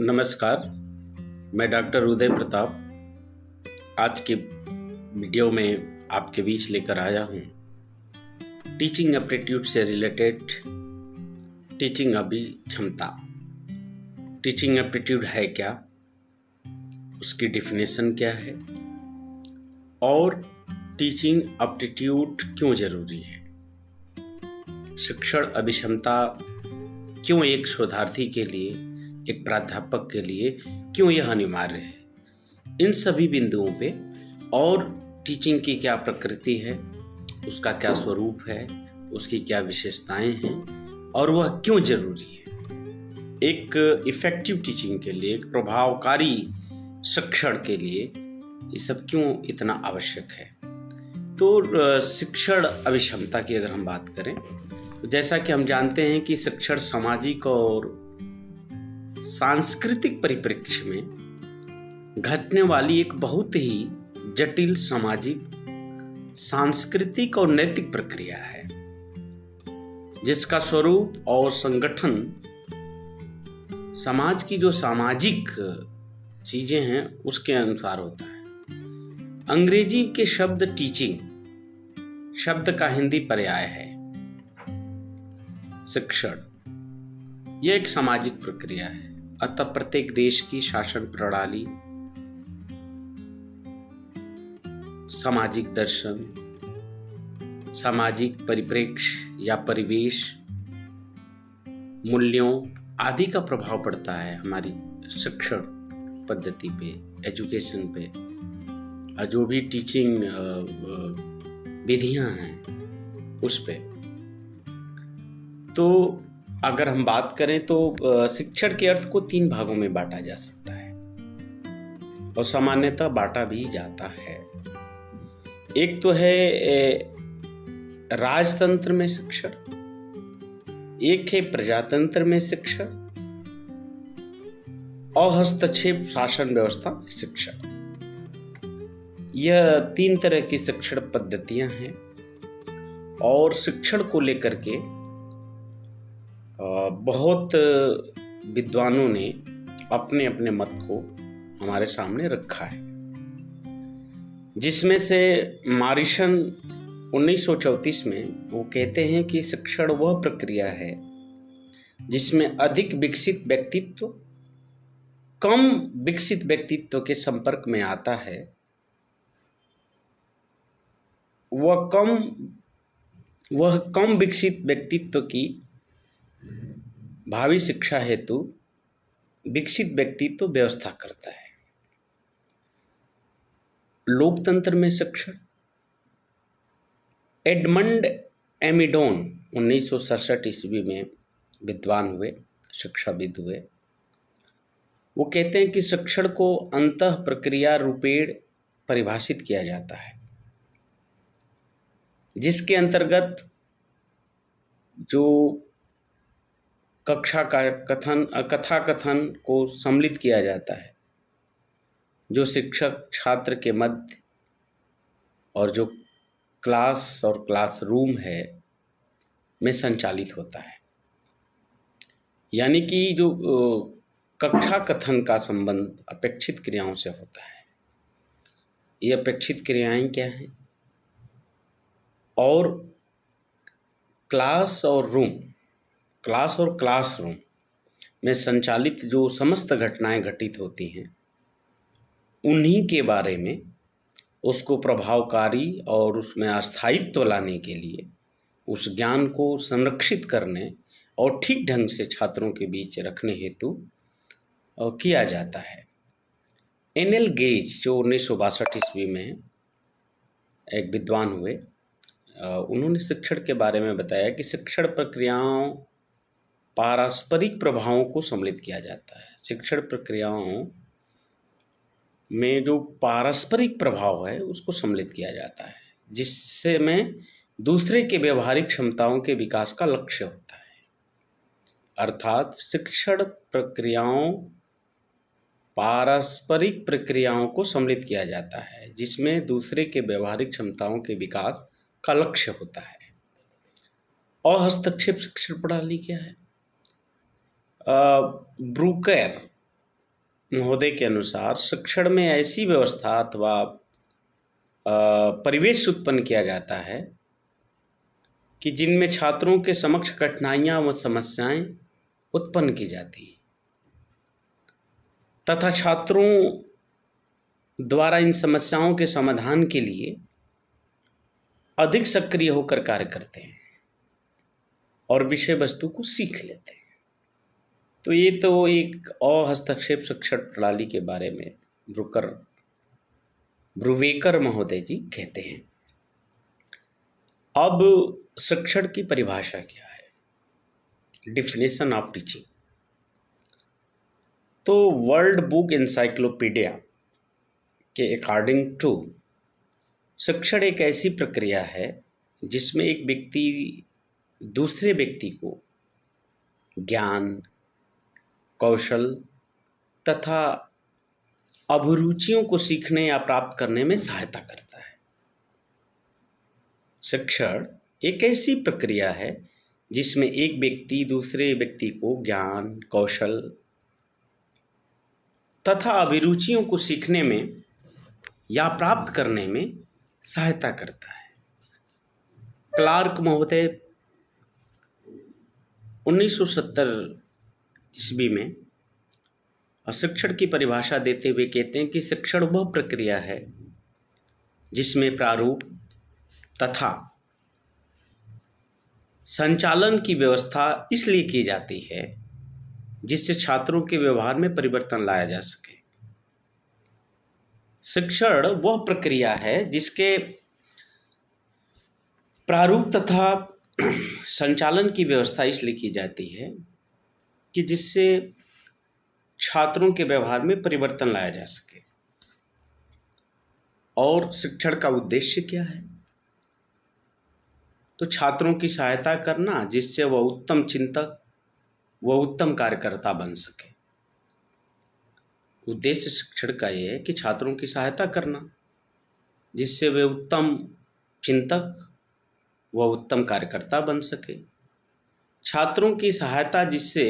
नमस्कार, मैं डॉक्टर उदय प्रताप आज के वीडियो में आपके बीच लेकर आया हूँ टीचिंग एप्टीट्यूड से रिलेटेड टीचिंग अभिक्षमता। टीचिंग एप्टीट्यूड है क्या, उसकी डिफिनेशन क्या है और टीचिंग एप्टीट्यूड क्यों जरूरी है, शिक्षण अभिक्षमता क्यों एक शोधार्थी के लिए, एक प्राध्यापक के लिए क्यों यह अनिवार्य है। इन सभी बिंदुओं पे और टीचिंग की क्या प्रकृति है, उसका क्या स्वरूप है, उसकी क्या विशेषताएं हैं और वह क्यों जरूरी है। एक इफेक्टिव टीचिंग के लिए, एक प्रभावकारी शिक्षण के लिए ये सब क्यों इतना आवश्यक है। तो शिक्षण अभिक्षमता की अगर हम बात करें तो जैसा कि हम जानते हैं कि शिक्षण सामाजिक और सांस्कृतिक परिप्रेक्ष्य में घटने वाली एक बहुत ही जटिल सामाजिक, सांस्कृतिक और नैतिक प्रक्रिया है, जिसका स्वरूप और संगठन समाज की जो सामाजिक चीजें हैं उसके अनुसार होता है। अंग्रेजी के शब्द टीचिंग शब्द का हिंदी पर्याय है शिक्षण। यह एक सामाजिक प्रक्रिया है, अतः प्रत्येक देश की शासन प्रणाली, सामाजिक दर्शन, सामाजिक परिप्रेक्ष्य या परिवेश, मूल्यों आदि का प्रभाव पड़ता है हमारी शिक्षण पद्धति पे, एजुकेशन पे, और जो भी टीचिंग विधियां हैं उस पे। तो अगर हम बात करें तो शिक्षण के अर्थ को 3 भागों में बांटा जा सकता है और सामान्यतः बांटा भी जाता है। एक तो है राजतंत्र में शिक्षण, एक है प्रजातंत्र में शिक्षण और हस्तक्षेप शासन व्यवस्था में शिक्षण। यह 3 तरह की शिक्षण पद्धतियां हैं और शिक्षण को लेकर के बहुत विद्वानों ने अपने अपने मत को हमारे सामने रखा है, जिसमें से मॉरिसन 1934 में वो कहते हैं कि शिक्षण वह प्रक्रिया है जिसमें अधिक विकसित व्यक्तित्व कम विकसित व्यक्तित्व के संपर्क में आता है। वह कम विकसित व्यक्तित्व की भावी शिक्षा हेतु विकसित व्यक्तित्व व्यवस्था करता है। लोकतंत्र में शिक्षण, एडमंड एमिडोन 1967 ईस्वी में विद्वान हुए, शिक्षाविद हुए। वो कहते हैं कि शिक्षण को अंतः प्रक्रिया रूपेण परिभाषित किया जाता है, जिसके अंतर्गत जो कक्षा का कथा कथन को सम्मिलित किया जाता है, जो शिक्षक छात्र के मध्य और जो क्लास और क्लासरूम है में संचालित होता है। यानी कि जो कक्षा कथन का संबंध अपेक्षित क्रियाओं से होता है। ये अपेक्षित क्रियाएं क्या हैं और क्लास और क्लासरूम में संचालित जो समस्त घटनाएं घटित होती हैं उन्हीं के बारे में, उसको प्रभावकारी और उसमें अस्थायित्व लाने के लिए, उस ज्ञान को संरक्षित करने और ठीक ढंग से छात्रों के बीच रखने हेतु किया जाता है। एन.एल. गेज जो 1962 ईस्वी में एक विद्वान हुए, उन्होंने शिक्षण के बारे में बताया कि शिक्षण प्रक्रियाओं पारस्परिक प्रभावों को सम्मिलित किया जाता है। शिक्षण प्रक्रियाओं में जो पारस्परिक प्रभाव है उसको सम्मिलित किया जाता है, जिससे में दूसरे के व्यवहारिक क्षमताओं के विकास का लक्ष्य होता है। अर्थात शिक्षण प्रक्रियाओं पारस्परिक प्रक्रियाओं को सम्मिलित किया जाता है, जिसमें दूसरे के व्यवहारिक क्षमताओं के विकास का लक्ष्य होता है। और हस्तक्षेप शिक्षण प्रणाली क्या है? ब्रूकर महोदय के अनुसार शिक्षण में ऐसी व्यवस्था अथवा परिवेश उत्पन्न किया जाता है कि जिनमें छात्रों के समक्ष कठिनाइयाँ व समस्याएं उत्पन्न की जाती हैं तथा छात्रों द्वारा इन समस्याओं के समाधान के लिए अधिक सक्रिय होकर कार्य करते हैं और विषय वस्तु को सीख लेते हैं। तो ये तो एक अहस्तक्षेप शिक्षण प्रणाली के बारे में ब्रूवेकर महोदय जी कहते हैं। अब शिक्षण की परिभाषा क्या है, डिफिनेशन ऑफ टीचिंग। तो वर्ल्ड बुक एनसाइक्लोपीडिया के अकॉर्डिंग टू शिक्षण एक ऐसी प्रक्रिया है जिसमें एक व्यक्ति दूसरे व्यक्ति को ज्ञान, कौशल तथा अभिरुचियों को सीखने या प्राप्त करने में सहायता करता है। शिक्षण एक ऐसी प्रक्रिया है जिसमें एक व्यक्ति दूसरे व्यक्ति को ज्ञान, कौशल तथा अभिरुचियों को सीखने में या प्राप्त करने में सहायता करता है। क्लार्क महोदय 1970 ईस्वी में शिक्षण की परिभाषा देते हुए कहते हैं कि शिक्षण वह प्रक्रिया है जिसमें प्रारूप तथा संचालन की व्यवस्था इसलिए की जाती है जिससे छात्रों के व्यवहार में परिवर्तन लाया जा सके। शिक्षण वह प्रक्रिया है जिसके प्रारूप तथा संचालन की व्यवस्था इसलिए की जाती है कि जिससे छात्रों के व्यवहार में परिवर्तन लाया जा सके। और शिक्षण का उद्देश्य क्या है? तो छात्रों की सहायता करना जिससे वह उत्तम चिंतक व उत्तम कार्यकर्ता बन सके। उद्देश्य शिक्षण का यह है कि छात्रों की सहायता करना जिससे वे उत्तम चिंतक व उत्तम कार्यकर्ता बन सके। छात्रों की सहायता जिससे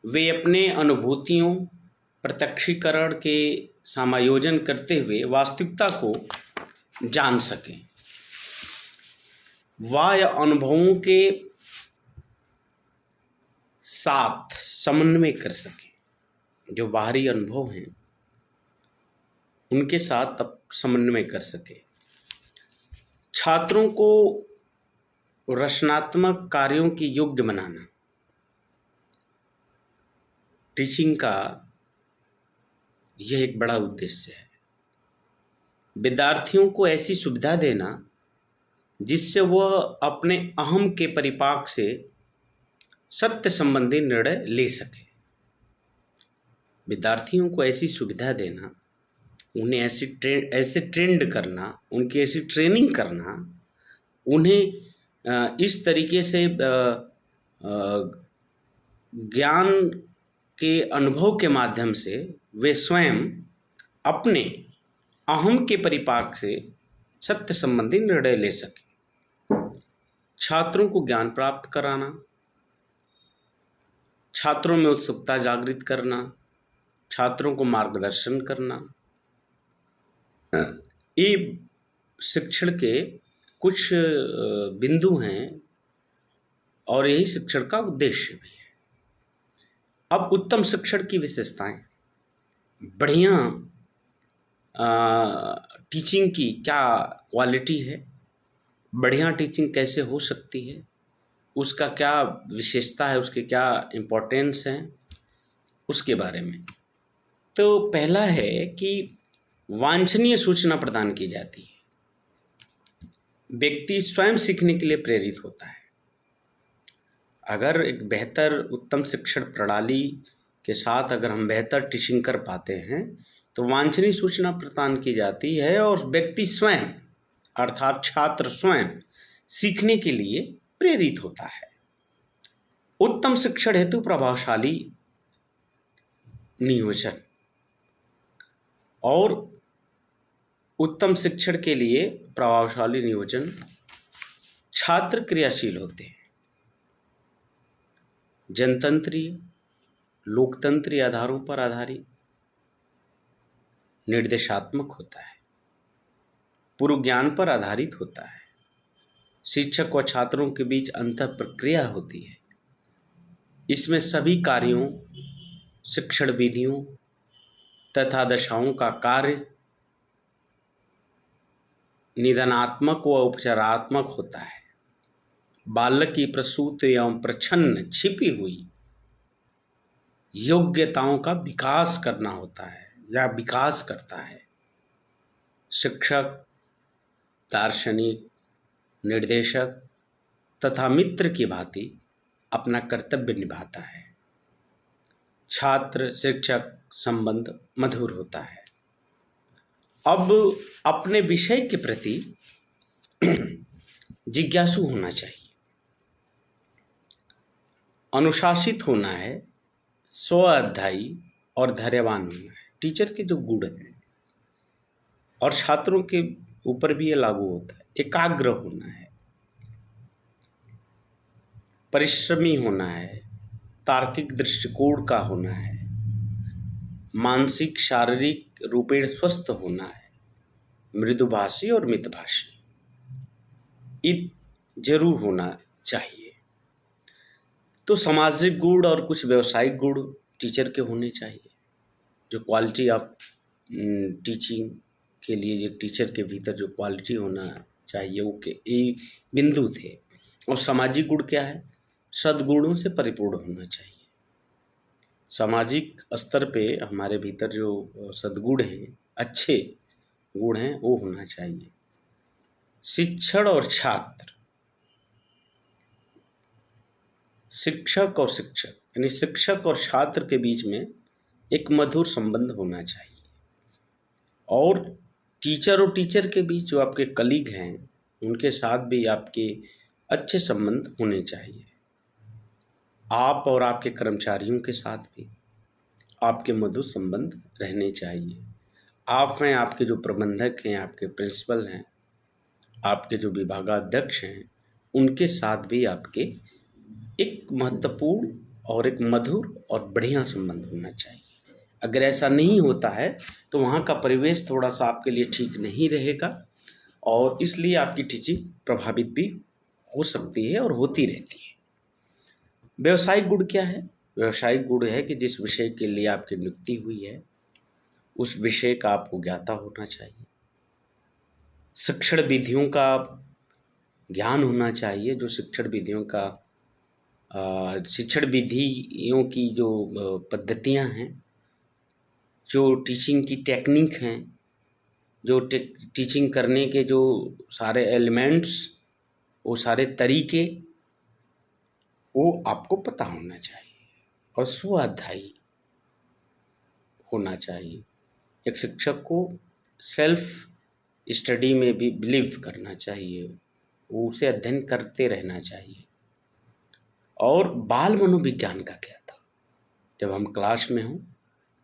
वे अपने अनुभूतियों प्रत्यक्षीकरण के समायोजन करते हुए वास्तविकता को जान सकें, वाह अनुभवों के साथ समन्वय कर सकें। जो बाहरी अनुभव हैं उनके साथ तब समन्वय कर सके। छात्रों को रचनात्मक कार्यों की योग्य बनाना टीचिंग का यह एक बड़ा उद्देश्य है। विद्यार्थियों को ऐसी सुविधा देना जिससे वह अपने अहम के परिपाक से सत्य संबंधी निर्णय ले सके। विद्यार्थियों को ऐसी सुविधा देना, उन्हें ऐसे ट्रेंड करना, उनकी ऐसी ट्रेनिंग करना, उन्हें इस तरीके से ज्ञान के अनुभव के माध्यम से वे स्वयं अपने अहम के परिपाक से सत्य संबंधी निर्णय ले सके। छात्रों को ज्ञान प्राप्त कराना, छात्रों में उत्सुकता जागृत करना, छात्रों को मार्गदर्शन करना, ये शिक्षण के कुछ बिंदु हैं और यही शिक्षण का उद्देश्य भी है। अब उत्तम शिक्षण की विशेषताएं, बढ़िया टीचिंग की क्या क्वालिटी है, बढ़िया टीचिंग कैसे हो सकती है, उसका क्या विशेषता है, उसके क्या इम्पोर्टेंस हैं, उसके बारे में। तो पहला है कि वांछनीय सूचना प्रदान की जाती है। व्यक्ति स्वयं सीखने के लिए प्रेरित होता है। अगर एक बेहतर उत्तम शिक्षण प्रणाली के साथ अगर हम बेहतर टीचिंग कर पाते हैं तो वांछनीय सूचना प्रदान की जाती है और व्यक्ति स्वयं अर्थात छात्र स्वयं सीखने के लिए प्रेरित होता है। उत्तम शिक्षण हेतु प्रभावशाली नियोजन, और उत्तम शिक्षण के लिए प्रभावशाली नियोजन छात्र क्रियाशील होते हैं, जनतंत्रीय लोकतंत्री आधारों पर आधारित, निर्देशात्मक होता है, पूर्व ज्ञान पर आधारित होता है। शिक्षक व छात्रों के बीच अंतः प्रक्रिया होती है। इसमें सभी कार्यों, शिक्षण विधियों तथा दशाओं का कार्य निदानात्मक व उपचारात्मक होता है। बालक की प्रसूत एवं प्रच्छन्न छिपी हुई योग्यताओं का विकास करना होता है या विकास करता है। शिक्षक, दार्शनिक, निर्देशक तथा मित्र की भांति अपना कर्तव्य निभाता है। छात्र शिक्षक संबंध मधुर होता है। अब अपने विषय के प्रति जिज्ञासु होना चाहिए, अनुशासित होना है, स्वाध्यायी और धैर्यवान होना है। टीचर के जो गुण हैं और छात्रों के ऊपर भी ये लागू होता है। एकाग्र होना है, परिश्रमी होना है, तार्किक दृष्टिकोण का होना है, मानसिक शारीरिक रूपेण स्वस्थ होना है, मृदुभाषी और मितभाषी जरूर होना चाहिए। तो सामाजिक गुण और कुछ व्यवसायिक गुण टीचर के होने चाहिए। जो क्वालिटी ऑफ टीचिंग के लिए एक टीचर के भीतर जो क्वालिटी होना चाहिए वो के ये बिंदु थे। और सामाजिक गुण क्या है? सद्गुणों से परिपूर्ण होना चाहिए। सामाजिक स्तर पे हमारे भीतर जो सद्गुण हैं, अच्छे गुण हैं, वो होना चाहिए। शिक्षण और छात्र, शिक्षक और शिक्षक यानी शिक्षक और छात्र के बीच में एक मधुर संबंध होना चाहिए। और टीचर के बीच जो आपके कलीग हैं उनके साथ भी आपके अच्छे संबंध होने चाहिए। आप और आपके कर्मचारियों के साथ भी आपके मधुर संबंध रहने चाहिए। आप हैं, आपके जो प्रबंधक हैं, आपके प्रिंसिपल हैं, आपके जो विभागाध्यक्ष हैं, उनके साथ भी आपके एक महत्वपूर्ण और एक मधुर और बढ़िया संबंध होना चाहिए। अगर ऐसा नहीं होता है तो वहाँ का परिवेश थोड़ा सा आपके लिए ठीक नहीं रहेगा और इसलिए आपकी टीचिंग प्रभावित भी हो सकती है और होती रहती है। व्यवसायिक गुण क्या है? व्यवसायिक गुण है कि जिस विषय के लिए आपकी नियुक्ति हुई है उस विषय का आपको ज्ञाता होना चाहिए। शिक्षण विधियों का ज्ञान होना चाहिए। जो शिक्षण विधियों का शिक्षण विधियों की जो पद्धतियां हैं, जो टीचिंग की टेक्निक हैं, जो टीचिंग करने के जो सारे एलिमेंट्स, वो सारे तरीके, वो आपको पता होना चाहिए और स्वाध्यायी होना चाहिए। एक शिक्षक को सेल्फ स्टडी में भी बिलीव करना चाहिए, वो उसे अध्ययन करते रहना चाहिए। और बाल मनोविज्ञान का क्या था? जब हम क्लास में हों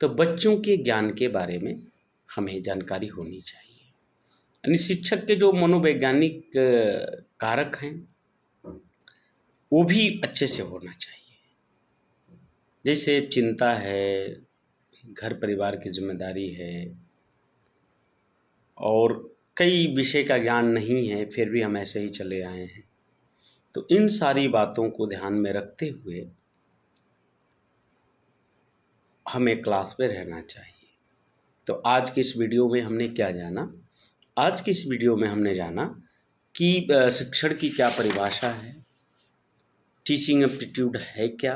तो बच्चों के ज्ञान के बारे में हमें जानकारी होनी चाहिए। यानी शिक्षक के जो मनोवैज्ञानिक कारक हैं वो भी अच्छे से होना चाहिए। जैसे चिंता है, घर परिवार की जिम्मेदारी है और कई विषय का ज्ञान नहीं है, फिर भी हम ऐसे ही चले आए हैं। तो इन सारी बातों को ध्यान में रखते हुए हमें क्लास में रहना चाहिए। तो आज की इस वीडियो में हमने क्या जाना? आज की इस वीडियो में हमने जाना कि शिक्षण की क्या परिभाषा है, टीचिंग एप्टीट्यूड है क्या,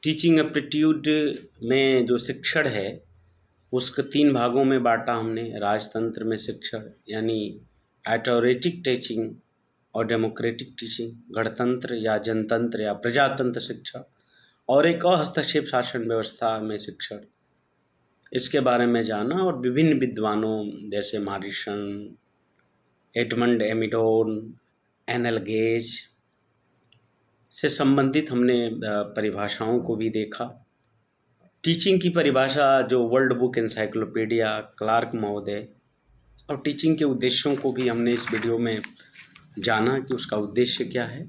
टीचिंग एप्टीट्यूड में जो शिक्षण है उसको 3 भागों में बांटा हमने। राजतंत्र में शिक्षण यानी ऑथोरेटिक टीचिंग और डेमोक्रेटिक टीचिंग, गणतंत्र या जनतंत्र या प्रजातंत्र शिक्षा, और एक हस्तक्षेप शासन व्यवस्था में शिक्षण, इसके बारे में जाना। और विभिन्न विद्वानों जैसे मॉरिसन, एडमंड एमिडोन, एनएल गेज से संबंधित हमने परिभाषाओं को भी देखा। टीचिंग की परिभाषा जो वर्ल्ड बुक एनसाइक्लोपीडिया, क्लार्क महोदय, और टीचिंग के उद्देश्यों को भी हमने इस वीडियो में जाना कि उसका उद्देश्य क्या है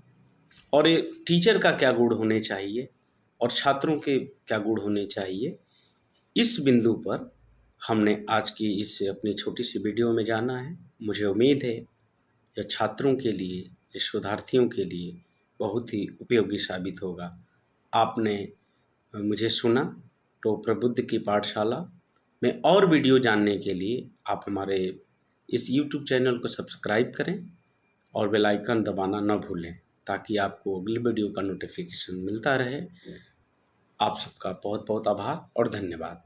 और टीचर का क्या गुण होने चाहिए और छात्रों के क्या गुण होने चाहिए, इस बिंदु पर हमने आज की इस अपनी छोटी सी वीडियो में जाना है। मुझे उम्मीद है यह छात्रों के लिए, या शोधार्थियों के लिए बहुत ही उपयोगी साबित होगा। आपने मुझे सुना तो प्रबुद्ध की पाठशाला में और वीडियो जानने के लिए आप हमारे इस YouTube चैनल को सब्सक्राइब करें और बेल आइकन दबाना न भूलें, ताकि आपको अगली वीडियो का नोटिफिकेशन मिलता रहे। आप सबका बहुत बहुत आभार और धन्यवाद।